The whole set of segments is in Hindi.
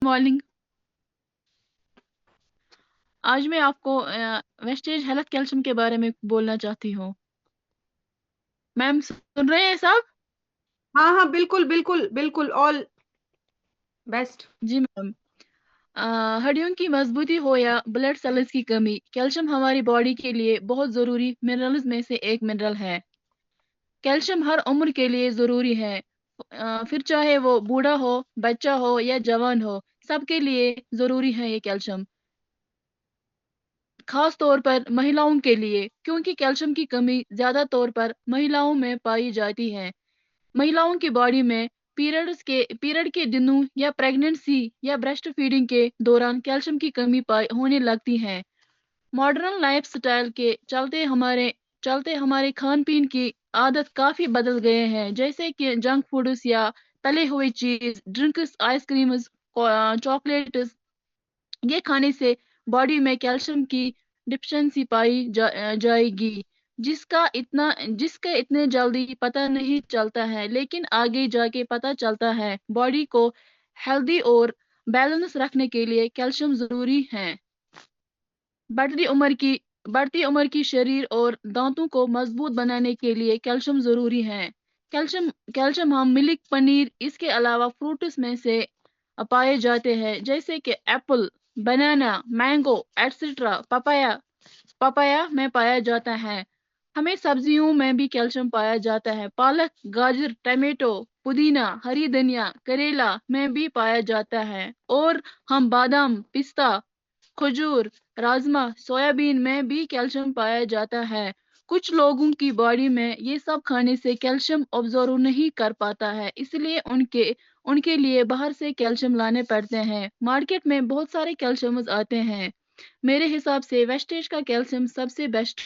मॉर्निंग। आज मैं आपको वेस्टेज हेल्थ कैल्शियम के बारे में बोलना चाहती हूँ। मैम सुन रहे हैं सब? हाँ हाँ, बिल्कुल बिल्कुल बिल्कुल, ऑल बेस्ट। जी मैम। हड्डियों की मजबूती हो या ब्लड सेल्स की कमी, कैल्शियम हमारी बॉडी के लिए बहुत जरूरी मिनरल्स में से एक मिनरल है। कैल्शियम हर उम्र के लिए जरूरी है। फिर चाहे वो बूढ़ा हो, बच्चा हो या जवान हो, सबके लिए जरूरी है ये कैल्शियम। खास तौर पर महिलाओं के लिए, क्योंकि कैल्शियम की कमी ज्यादा तौर पर महिलाओं में पाई जाती है। महिलाओं की बॉडी में पीरियड के दिनों या प्रेगनेंसी या ब्रेस्ट फीडिंग के दौरान कैल्शियम की कमी पाई होने लगती है। मॉडर्न लाइफस्टाइल के चलते हमारे खान पीन की आदत काफी बदल गए हैं, जैसे कि जंक फूड्स या तले हुए चीज, ड्रिंक्स, आइसक्रीम्स, चॉकलेट्स। ये खाने से बॉडी में कैल्शियम की डिफिशिएंसी जाएगी, जिसका इतने जल्दी पता नहीं चलता है, लेकिन आगे जाके पता चलता है। बॉडी को हेल्दी और बैलेंस रखने के लिए कैल्शियम जरूरी है। बढ़ती उम्र की बढ़ती उम्र की शरीर और दांतों को मजबूत बनाने के लिए कैल्शियम जरूरी है। कैल्शियम हम मिल्क, पनीर, इसके अलावा फ्रूट्स में से पाए जाते हैं, जैसे कि एप्पल, बनाना, मैंगो, एटसेट्रा। पपाया पपाया में पाया जाता है। हमें सब्जियों में भी कैल्शियम पाया जाता है। पालक, गाजर, टमाटो, पुदीना, हरी धनिया, करेला में भी पाया जाता है। और हम बादाम, पिस्ता, खजूर, राजमा, सोयाबीन में भी कैल्शियम पाया जाता है। कुछ लोगों की बॉडी में ये सब खाने से कैल्शियम ऑब्जर्व नहीं कर पाता है, इसलिए उनके उनके लिए बाहर से कैल्शियम लाने पड़ते हैं। मार्केट में बहुत सारे कैल्शियम्स आते हैं। मेरे हिसाब से वेस्टेज का कैल्शियम सबसे बेस्ट।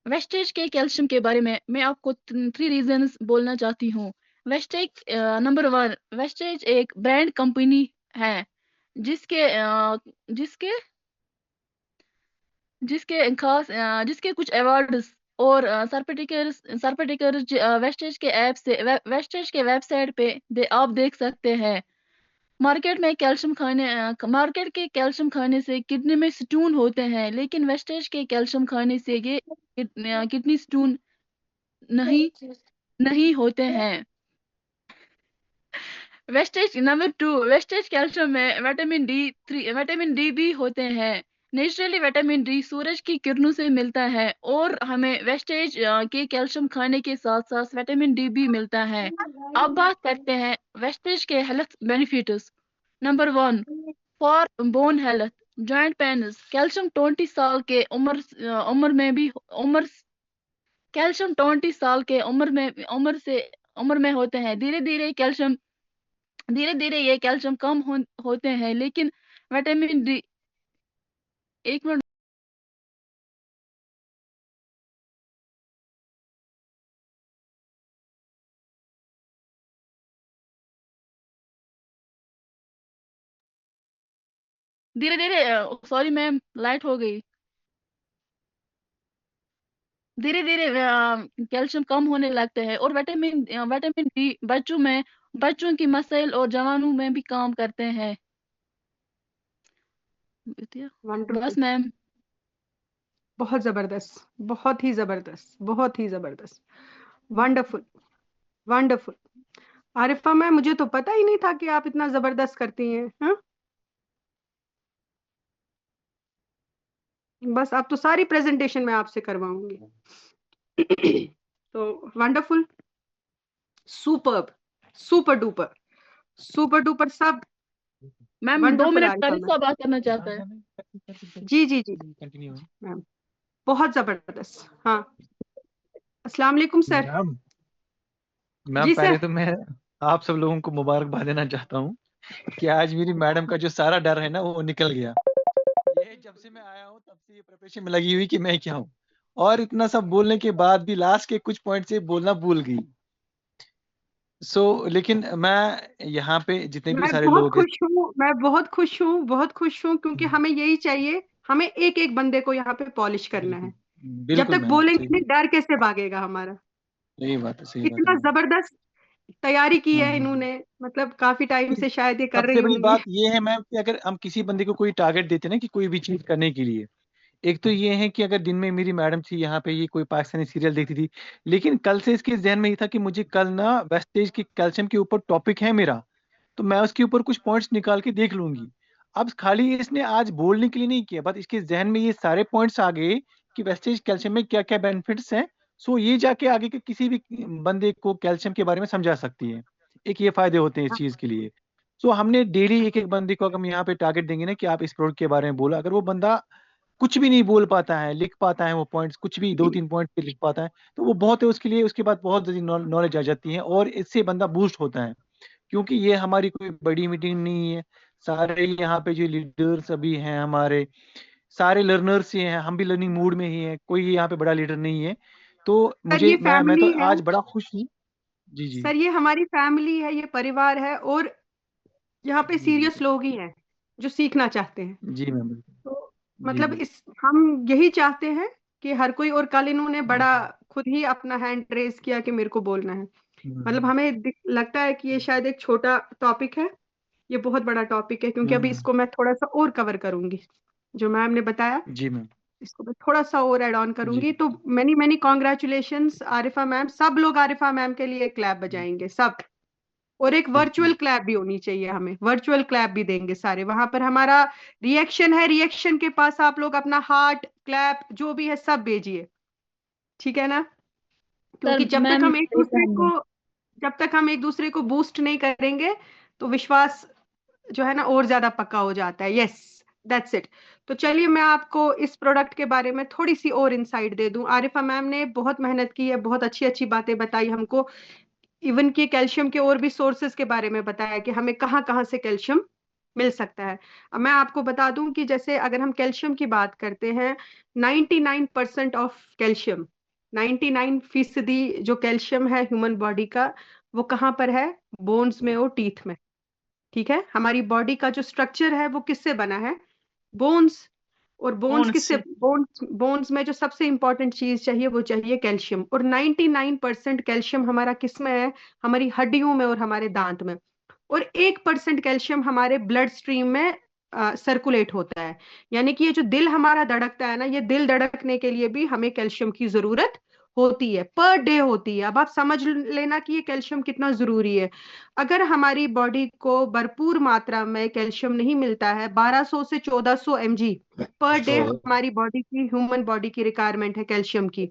वेस्टेज के कैल्शियम के बारे में मैं आपको 3 रीजंस बोलना चाहती हूँ। वेस्टेज, नंबर 1, वेस्टेज एक ब्रांड कंपनी है, जिसके अ, जिसके जिसके कुछ अवार्ड्स और सर्टिफिकेट्स वेस्टेज के वेबसाइट पे आप देख सकते हैं। मार्केट के कैल्शियम खाने से किडनी में स्टोन होते हैं, लेकिन वेस्टेज के कैल्शियम खाने से ये किडनी स्टोन नहीं नहीं होते हैं। वेस्टेज कैल्शियम में विटामिन डी भी होते हैं। नेचुरली विटामिन डी सूरज की किरणों से मिलता है, और हमें वेस्टेज के कैल्शियम खाने के साथ साथ विटामिन डी भी मिलता है। अब बात करते हैं वेस्टेज के health benefits. Number 1, for bone health, joint pains. Calcium 20 साल के उम्र में भी उम्र कैल्शियम 20 साल के उम्र में होते हैं। धीरे धीरे ये कैल्शियम होते हैं, लेकिन विटामिन डी। एक मिनट। धीरे धीरे, सॉरी मैम, लाइट हो गई। धीरे धीरे कैल्शियम कम होने लगते हैं, और विटामिन डी बच्चों की मसल और जवानों में भी काम करते हैं। वंडरफुल। बस मैम। बहुत जबरदस्त, बहुत ही जबरदस्त, बहुत ही जबरदस्त। Wonderful, wonderful. आरिफा मैम, मुझे तो पता ही नहीं था कि आप इतना जबरदस्त करती हैं। हाँ, बस अब तो सारी प्रेजेंटेशन मैं आपसे करवाऊंगी। तो wonderful, superb, super duper, super duper सब। मैम, दो वंडरफुल मिनट आरिफा मैम। करिश्मा बात करना चाहता है। जी जी जी मैम, बहुत जबरदस्त। हाँ, अस्सलाम वालेकुम सर। मैम मैम जी पहले सर। तो मैं आप सब लोगों को मुबारकबाद देना चाहता हूँ कि आज मेरी मैडम का जो सारा डर है ना वो निकल गया। ये जब से मैं आया हूँ तब से ये प्रिपरेशन में लगी हुई कि मैं क्या हूँ, और इतना सब बोलने के बाद भी लास्ट के कुछ पॉइंट से बोलना भूल गई। लेकिन मैं यहाँ पे जितने भी मैं सारे बहुत लोग हैं। खुश हूँ, मैं बहुत खुश हूँ, बहुत खुश हूँ, क्योंकि हमें यही चाहिए। हमें एक एक बंदे को यहाँ पे पॉलिश करना बिल्कुल है। जब बिल्कुल तक मैम, बोलेंगे सही नहीं, बात, डर कैसे भागेगा हमारा। सही बात है, सही बात है इतना मैम। जबरदस्त, तैयारी की है हाँ। इन्होंने, मतलब काफी टाइम से शायद ये कर रही सबसे बड़ी होंगी। बात ये है मैम कि अगर हम किसी बंदे को कोई टारगेट देते हैं ना कि कोई भी चीज करने के लिए, एक तो ये है कि अगर दिन में मेरी मैडम थी यहाँ पे, ये कोई पाकिस्तानी सीरियल देखती थी, लेकिन कल से इसके जहन में ये था कि मुझे कल ना वेस्टेज के कैल्शियम के ऊपर टॉपिक है मेरा, तो मैं उसके ऊपर कुछ पॉइंट्स निकाल के देख लूंगी। अब खाली इसने आज बोलने के लिए नहीं किया, बट इसके जहन में ये सारे पॉइंट्स आ गए कि वेस्टेज कैल्शियम में क्या क्या बेनिफिट्स हैं। सो ये जाके आगे के किसी भी बंदे को कैल्शियम के बारे में समझा सकती है। एक ये फायदे होते हैं इस हाँ, चीज के लिए। सो हमने डेली एक एक बंदे को अगर हम यहाँ पे टारगेट देंगे ना कि आप इस प्रोडक्ट के बारे में बोलो, अगर वो बंदा कुछ भी नहीं बोल पाता है, लिख पाता है वो पॉइंट्स, कुछ भी दो तीन पॉइंट पे लिख पाता है, तो वो बहुत है उसके लिए। उसके बाद बहुत जल्दी नॉलेज आ जाती है और इससे बंदा बूस्ट होता है। क्योंकि ये हमारी कोई बड़ी मीटिंग नहीं है, सारे यहाँ पे जो लीडर्स अभी हैं हमारे, सारे लर्नर्स ही हैं, हम भी लर्निंग मूड में ही हैं, कोई यहाँ पे बड़ा लीडर नहीं है। तो सर मुझे ये मैं तो फैमिली है। आज बड़ा खुश हूँ। जी जी। सर ये हमारी फैमिली है, ये परिवार है, और यहाँ पे जी सीरियस बिल्कुल। लोग ही हैं जो सीखना चाहते हैं। जी मैम बिल्कुल। तो जी मतलब जी। इस हम यही चाहते हैं कि हर कोई, और कल इन्होंने बड़ा खुद ही अपना हैंड रेस किया कि मेरे को बोलना है। मतलब हमें लगता है कि ये शायद एक छोटा टॉपिक है, ये बहुत बड़ा टॉपिक है, क्योंकि अभी हम्म, इसको मैं थोड़ा सा और कवर करूंगी। जो मैम ने बताया जी मैम। इसको मैं थोड़ा सा और ऐड ऑन जी करूंगी। तो many many congratulations Arifa ma'am, सब लोग आरिफा मैम के लिए क्लैप बजाएंगे सब। और एक वर्चुअल बिल्कुल। क्लैप भी होनी चाहिए, हमें वर्चुअल क्लैप भी देंगे सारे, वहां पर हमारा रिएक्शन है, रिएक्शन के पास आप लोग अपना हार्ट क्लैप जो भी है सब भेजिए, ठीक है ना? सर क्योंकि जब तक मैम हम एक सही दूसरे कहेंगे। को जब तक हम एक दूसरे को बूस्ट नहीं करेंगे, तो विश्वास जो है ना और ज्यादा पक्का हो जाता है। Yes, that's it. तो चलिए मैं आपको इस प्रोडक्ट के बारे में थोड़ी सी और इंसाइट दे दूं। आरिफा मैम ने बहुत मेहनत की है, बहुत अच्छी अच्छी बातें बताई हमको, इवन कि कैल्शियम के और भी सोर्सेज के बारे में बताया कि हमें कहाँ कहाँ से कैल्शियम मिल सकता है। अब मैं आपको बता दूं कि जैसे अगर हम कैल्शियम की बात करते हैं, 99% ऑफ कैल्शियम, 99% जो कैल्शियम है ह्यूमन बॉडी का, वो कहाँ पर है? बोन्स में और टीथ में। ठीक है, हमारी बॉडी का जो स्ट्रक्चर है वो किससे बना है? बोन्स। और बोन्स कौन किससे? से? बोन्स में जो सबसे इंपॉर्टेंट चीज चाहिए वो चाहिए कैल्शियम। और 99% कैल्शियम हमारा किस में है? हमारी हड्डियों में और हमारे दांत में। और 1% कैल्शियम हमारे ब्लड स्ट्रीम में सर्कुलेट होता है। यानी कि ये जो दिल हमारा धड़कता है ना, ये दिल धड़कने के लिए भी हमें कैल्शियम की जरूरत होती है, पर डे होती है। अब आप समझ लेना कि ये कैल्शियम कितना जरूरी है। अगर हमारी बॉडी को भरपूर मात्रा में कैल्शियम नहीं मिलता है, 1200 से 1400 mg पर डे हमारी बॉडी की, ह्यूमन बॉडी की रिक्वायरमेंट है कैल्शियम की,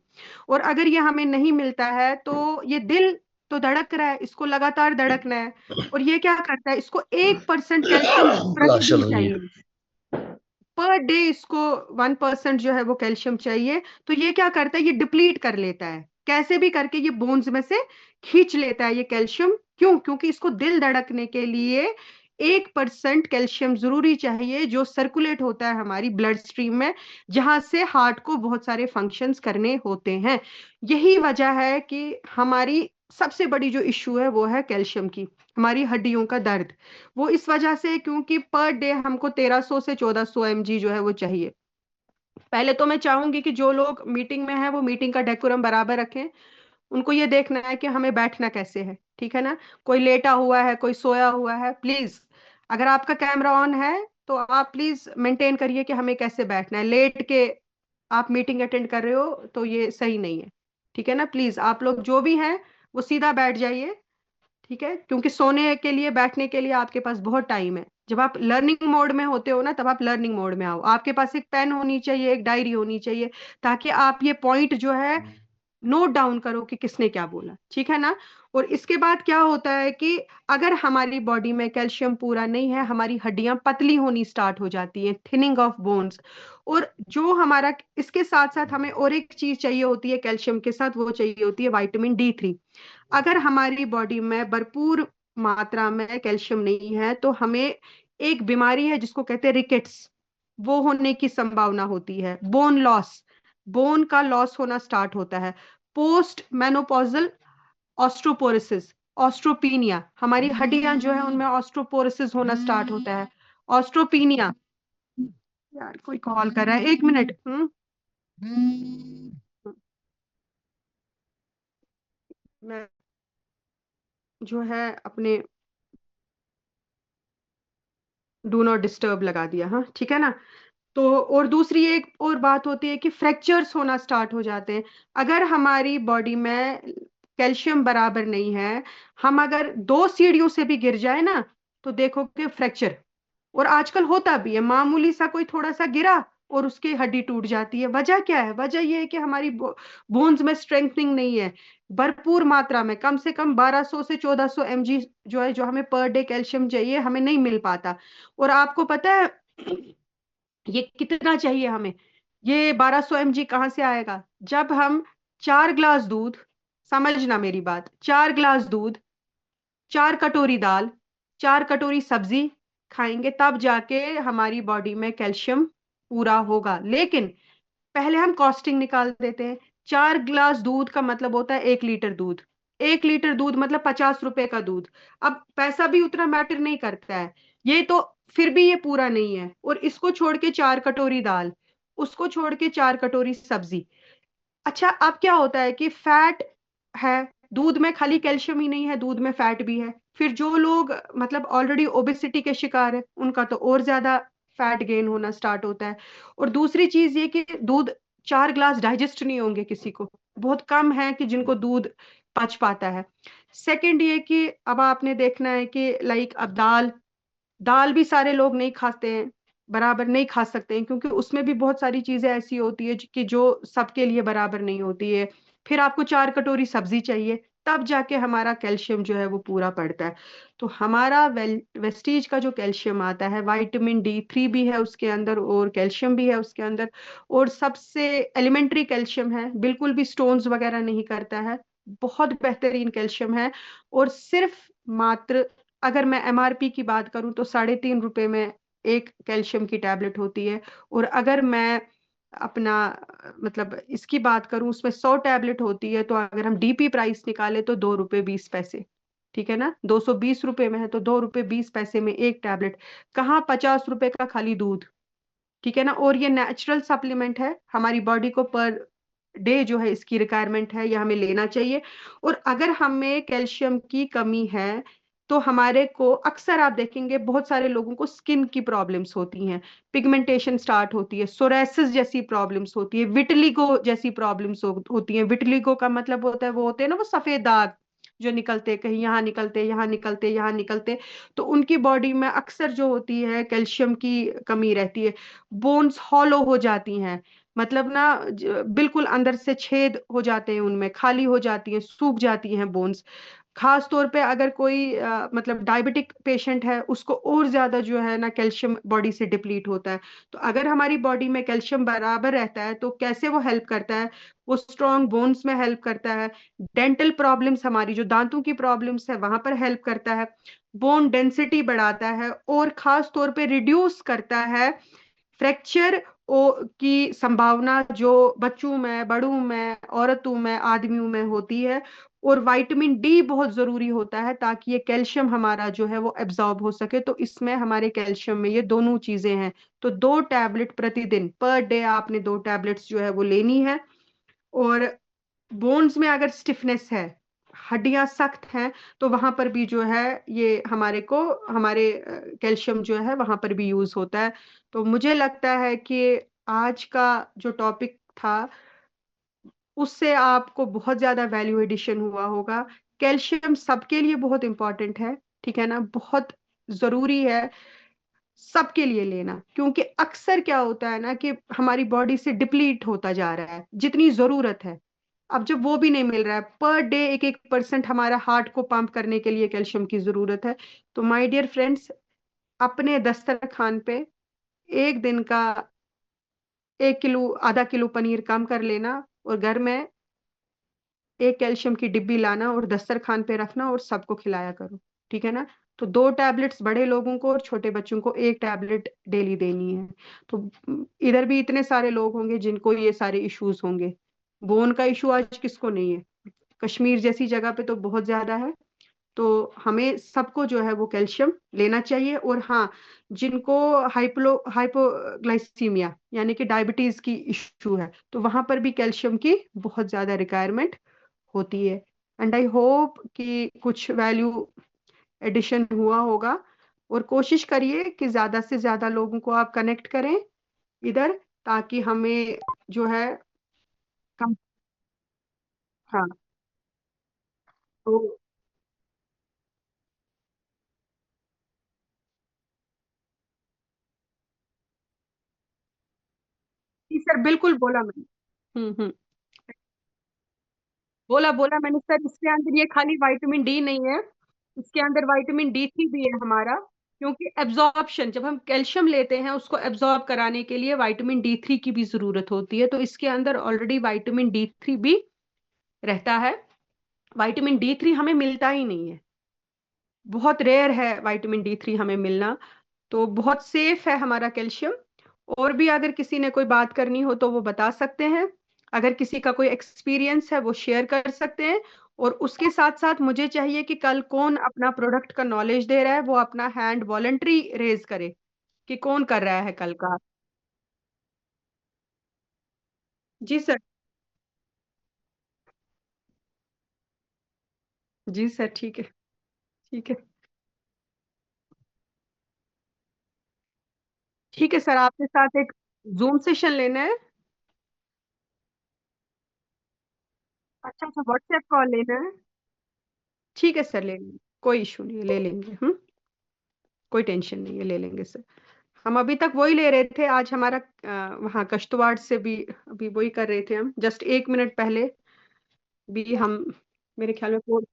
और अगर ये हमें नहीं मिलता है तो ये दिल तो धड़क रहा है, इसको लगातार धड़कना है, और ये क्या करता है? इसको 1% कैल्शियम प्रतिदिन चलो ये चाहिए, पर डे इसको 1% जो है वो कैल्शियम चाहिए। तो ये क्या करता है? ये डिप्लीट कर लेता है, कैसे भी करके ये बोन्स में से खींच लेता है ये कैल्शियम। क्यों? क्योंकि इसको दिल धड़कने के लिए 1% कैल्शियम जरूरी चाहिए, जो सर्कुलेट होता है हमारी ब्लड स्ट्रीम में, जहां से हार्ट को बहुत सारे फंक्शंस करने होते हैं। यही वजह है कि हमारी सबसे बड़ी जो इश्यू है वो है कैल्शियम की, हमारी हड्डियों का दर्द। वो इस वजह से क्योंकि पर डे हमको 1300 से 1400 mg जो है वो चाहिए। पहले तो मैं चाहूंगी कि जो लोग मीटिंग में हैं वो मीटिंग का डेकोरम बराबर रखें। उनको ये देखना है कि हमें बैठना कैसे है, ठीक है ना? कोई लेटा हुआ है, कोई सोया हुआ है, प्लीज अगर आपका कैमरा ऑन है तो आप प्लीज मेंटेन करिए कि हमें कैसे बैठना है। लेट के आप मीटिंग अटेंड कर रहे हो तो ये सही नहीं है, ठीक है ना? प्लीज आप लोग जो भी हैं वो सीधा बैठ जाइए, ठीक है? क्योंकि सोने के लिए, बैठने के लिए आपके पास बहुत टाइम है। जब आप लर्निंग मोड में होते हो ना, तब आप लर्निंग मोड में आओ। आपके पास एक पेन होनी चाहिए, एक डायरी होनी चाहिए, ताकि आप ये पॉइंट जो है नोट डाउन करो कि किसने क्या बोला, ठीक है ना? और इसके बाद क्या होता है कि अगर हमारी बॉडी में कैल्शियम पूरा नहीं है, हमारी हड्डियां पतली होनी स्टार्ट हो जाती हैं, थिनिंग ऑफ बोन्स। और जो हमारा, इसके साथ साथ हमें और एक चीज चाहिए होती है कैल्शियम के साथ, वो चाहिए होती है विटामिन D3। अगर हमारी बॉडी में भरपूर मात्रा में कैल्शियम नहीं है तो हमें एक बीमारी है जिसको कहते हैं रिकेट्स, वो होने की संभावना होती है। बोन लॉस, बोन का लॉस होना स्टार्ट होता है। पोस्ट मेनोपॉजल ऑस्ट्रोपोरोसिस, ऑस्ट्रोपीनिया, हमारी हड्डियां जो है उनमें ऑस्ट्रोपोरोसिस होना स्टार्ट होता है। ऑस्ट्रोपीनिया, यार कोई कॉल कर रहा है, एक मिनट। मैं जो है अपने डू नॉट डिस्टर्ब लगा दिया, हाँ ठीक है ना। तो और दूसरी एक और बात होती है कि फ्रैक्चर्स होना स्टार्ट हो जाते हैं। अगर हमारी बॉडी में कैल्शियम बराबर नहीं है, हम अगर 2 सीढ़ियों से भी गिर जाए ना, तो देखोगे फ्रैक्चर। और आजकल होता भी है, मामूली सा कोई थोड़ा सा गिरा और उसकी हड्डी टूट जाती है। वजह क्या है? वजह यह है कि हमारी बोन्स में स्ट्रेंथनिंग नहीं है भरपूर मात्रा में। कम से कम 1200 से 1400 mg जो है, जो हमें पर डे कैल्शियम चाहिए, हमें नहीं मिल पाता। और आपको पता है ये कितना चाहिए हमें? ये 1200 mg कहाँ से आएगा? जब हम 4 गिलास दूध, समझना मेरी बात, 4 गिलास दूध, 4 कटोरी दाल, 4 कटोरी सब्जी खाएंगे, तब जाके हमारी बॉडी में कैल्शियम पूरा होगा। लेकिन पहले हम कॉस्टिंग निकाल देते हैं। 4 गिलास दूध का मतलब होता है 1 लीटर दूध। 1 लीटर दूध मतलब 50 रुपए का दूध। अब पैसा भी उतना मैटर नहीं करता है, ये तो फिर भी ये पूरा नहीं है। और इसको छोड़ के 4 कटोरी दाल, उसको छोड़ के 4 कटोरी सब्जी। अच्छा, अब क्या होता है कि फैट है दूध में, खाली कैल्शियम ही नहीं है, दूध में फैट भी है। फिर जो लोग मतलब ऑलरेडी ओबेसिटी के शिकार है, उनका तो और ज्यादा फैट गेन होना स्टार्ट होता है। और दूसरी चीज ये कि दूध 4 गिलास डाइजेस्ट नहीं होंगे किसी को, बहुत कम है कि जिनको दूध पच पाता है। सेकंड ये कि अब आपने देखना है कि लाइक अब दाल, दाल भी सारे लोग नहीं खाते हैं, बराबर नहीं खा सकते हैं, क्योंकि उसमें भी बहुत सारी चीजें ऐसी होती है कि जो सबके लिए बराबर नहीं होती है। फिर आपको 4 कटोरी सब्जी चाहिए, तब जाके हमारा कैल्शियम जो है वो पूरा पड़ता है। तो हमारा वेस्टीज का जो कैल्शियम आता है, विटामिन D3 भी है उसके अंदर और कैल्शियम भी है उसके अंदर। और सबसे एलिमेंट्री कैल्शियम है, बिल्कुल भी स्टोन्स वगैरह नहीं करता है, बहुत बेहतरीन कैल्शियम है। और सिर्फ मात्र, अगर मैं MRP की बात करूं तो 3.5 रुपए में एक कैल्शियम की टैबलेट होती है। और अगर मैं अपना मतलब इसकी बात करूं, उसमें 100 टैबलेट होती है। तो अगर हम DP प्राइस निकाले तो 2 रुपए 20 पैसे, ठीक है ना। 220 रुपए में है तो 2 रुपए 20 पैसे में एक टैबलेट। कहाँ 50 रुपए का खाली दूध, ठीक है ना। और ये नेचुरल सप्लीमेंट है, हमारी बॉडी को पर डे जो है इसकी रिक्वायरमेंट है, ये हमें लेना चाहिए। और अगर हमें कैल्शियम की कमी है तो हमारे को अक्सर आप देखेंगे बहुत सारे लोगों को स्किन की प्रॉब्लम्स होती हैं, पिगमेंटेशन स्टार्ट होती है, सोरेसिस जैसी प्रॉब्लम्स होती है, विटलिगो जैसी प्रॉब्लम्स होती हैं। विटलिगो का मतलब होता है, वो होते हैं ना वो सफेद दाग जो निकलते, कहीं यहाँ निकलते, यहाँ निकलते, यहाँ निकलते। तो उनकी बॉडी में अक्सर जो होती है कैल्शियम की कमी रहती है। बोन्स हॉलो हो जाती हैं, मतलब ना बिल्कुल अंदर से छेद हो जाते हैं, उनमें खाली हो जाती हैं, सूख जाती हैं बोन्स। खास तौर पे अगर कोई मतलब डायबिटिक पेशेंट है, उसको और ज्यादा जो है ना कैल्शियम बॉडी से डिप्लीट होता है। तो अगर हमारी बॉडी में कैल्शियम बराबर रहता है तो कैसे वो हेल्प करता है? वो स्ट्रॉन्ग बोन्स में हेल्प करता है, डेंटल प्रॉब्लम्स, हमारी जो दांतों की प्रॉब्लम्स है वहां पर हेल्प करता है, बोन डेंसिटी बढ़ाता है, और खास तौर पे रिड्यूस करता है फ्रैक्चर की संभावना जो बच्चों में, बड़ों में, औरतों में, आदमियों में होती है। और विटामिन D बहुत जरूरी होता है ताकि ये कैल्शियम हमारा जो है वो एब्जॉर्ब हो सके। तो इसमें हमारे कैल्शियम में ये दोनों चीजें हैं। तो 2 टैबलेट प्रतिदिन, पर डे आपने 2 टैबलेट्स जो है वो लेनी है। और बोन्स में अगर स्टिफनेस है, हड्डियां सख्त हैं, तो वहां पर भी जो है ये हमारे को, हमारे कैल्शियम जो है वहां पर भी यूज होता है। तो मुझे लगता है कि आज का जो टॉपिक था उससे आपको बहुत ज्यादा वैल्यू एडिशन हुआ होगा। कैल्शियम सबके लिए बहुत इंपॉर्टेंट है, ठीक है ना, बहुत जरूरी है सबके लिए लेना। क्योंकि अक्सर क्या होता है ना कि हमारी बॉडी से डिप्लीट होता जा रहा है जितनी जरूरत है। अब जब वो भी नहीं मिल रहा है, पर डे 1-1% हमारा हार्ट को पंप करने के लिए कैल्शियम की जरूरत है। तो माय डियर फ्रेंड्स, अपने दस्तरखान पे एक दिन का 1 किलो, आधा किलो पनीर कम कर लेना, और घर में एक कैल्शियम की डिब्बी लाना और दस्तरखान पे रखना और सबको खिलाया करो, ठीक है ना। तो 2 टैबलेट्स बड़े लोगों को और छोटे बच्चों को 1 टैबलेट डेली देनी है। तो इधर भी इतने सारे लोग होंगे जिनको ये सारे इश्यूज होंगे। बोन का इशू आज किसको नहीं है? कश्मीर जैसी जगह पे तो बहुत ज्यादा है। तो हमें सबको जो है वो कैल्शियम लेना चाहिए। और हाँ, जिनको हाइपोग्लाइसीमिया यानी कि डायबिटीज की इशू है, तो वहां पर भी कैल्शियम की बहुत ज्यादा रिक्वायरमेंट होती है। एंड आई होप कि कुछ वैल्यू एडिशन हुआ होगा। और कोशिश करिए कि ज्यादा से ज्यादा लोगों को आप कनेक्ट करें इधर, ताकि हमें जो है कम। हाँ, तो जी सर, बिल्कुल बोला मैंने। हम्म। बोला बोला मैंने सर, इसके अंदर ये खाली विटामिन डी नहीं है, इसके अंदर विटामिन डी3 भी है हमारा। क्योंकि एब्जॉर्प्शन, जब हम कैल्शियम लेते हैं उसको एब्जॉर्ब कराने के लिए विटामिन डी3 की भी जरूरत होती है, तो इसके अंदर ऑलरेडी विटामिन डी3 भी रहता है। विटामिन डी3 हमें मिलता ही नहीं है, बहुत रेयर है विटामिन डी3 हमें मिलना। तो बहुत सेफ है हमारा कैल्शियम। और भी अगर किसी ने कोई बात करनी हो तो वो बता सकते हैं, अगर किसी का कोई एक्सपीरियंस है वो शेयर कर सकते हैं। और उसके साथ साथ मुझे चाहिए कि कल कौन अपना प्रोडक्ट का नॉलेज दे रहा है वो अपना हैंड वॉलंटरी रेज करे, कि कौन कर रहा है कल का। जी सर। जी सर, ठीक है। ठीक है। ठीक है सर, आपके साथ एक जूम सेशन लेना है। अच्छा अच्छा, व्हाट्सएप कॉल लेना है। ठीक है सर, ले लेंगे, कोई इशू नहीं है, ले लेंगे हम। कोई टेंशन नहीं है, ले लेंगे सर। हम अभी तक वही ले रहे थे, आज हमारा वहाँ कश्तवाड़ से भी अभी वही कर रहे थे हम, जस्ट 1 मिनट पहले भी हम, मेरे ख्याल में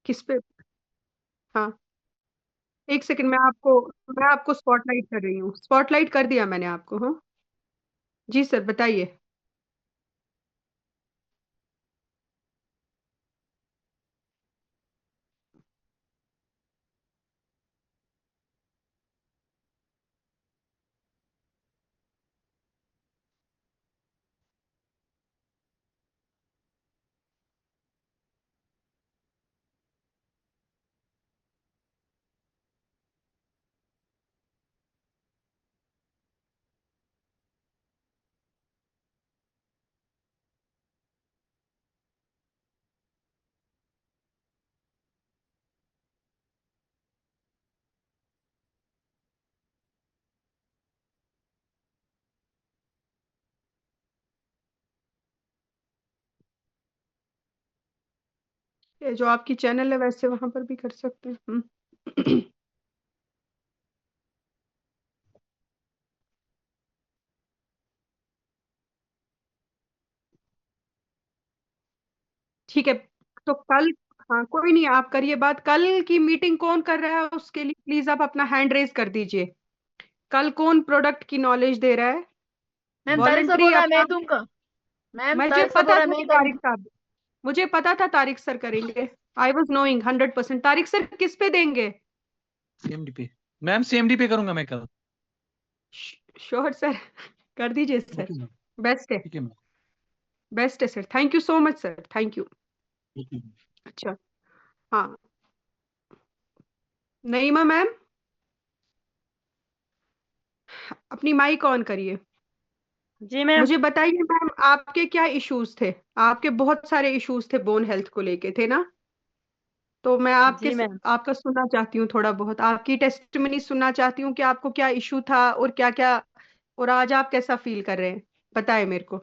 किस पे। हाँ, 1 सेकंड, मैं आपको स्पॉटलाइट कर रही हूँ, स्पॉटलाइट कर दिया मैंने आपको। हाँ जी सर, बताइए। ये जो आपकी चैनल है वैसे वहां पर भी कर सकते हैं। ठीक है, तो कल, हाँ कोई नहीं, आप करिए बात। कल की मीटिंग कौन कर रहा है उसके लिए प्लीज आप अपना हैंड रेज कर दीजिए। कल कौन प्रोडक्ट की नॉलेज दे रहा है? मैम तारिक सर वॉलंटरी बोल रहा है अपना। मैं दूंगा। मैम मुझे तारिक सर बोल पता रहा है था मैं कि ही तारिक करूंगा। साहब, मुझे पता था तारिक सर करेंगे। I was knowing 100%। Tariq sir किस पे देंगे? सीएमडी पे। मैम सीएमडी पे करूंगा मैं कल। श्योर सर, कर दीजिए सर। Okay ma'am. बेस्ट है। ठीक है मैम। बेस्ट है sir, thank you so much sir, thank you. Okay. अच्छा। हाँ, नईमा मैम, अपनी माइक ऑन करिए। जी मैम। मुझे बताइए मैम, आपके क्या इश्यूज थे? आपके बहुत सारे इश्यूज थे, बोन हेल्थ को लेके थे ना? तो मैं जी मैम। आपका सुनना चाहती हूँ, थोड़ा बहुत आपकी टेस्टिमनी सुनना चाहती हूँ कि आपको क्या इशू था और क्या क्या, और आज आप कैसा फील कर रहे हैं, बताएं मेरे को।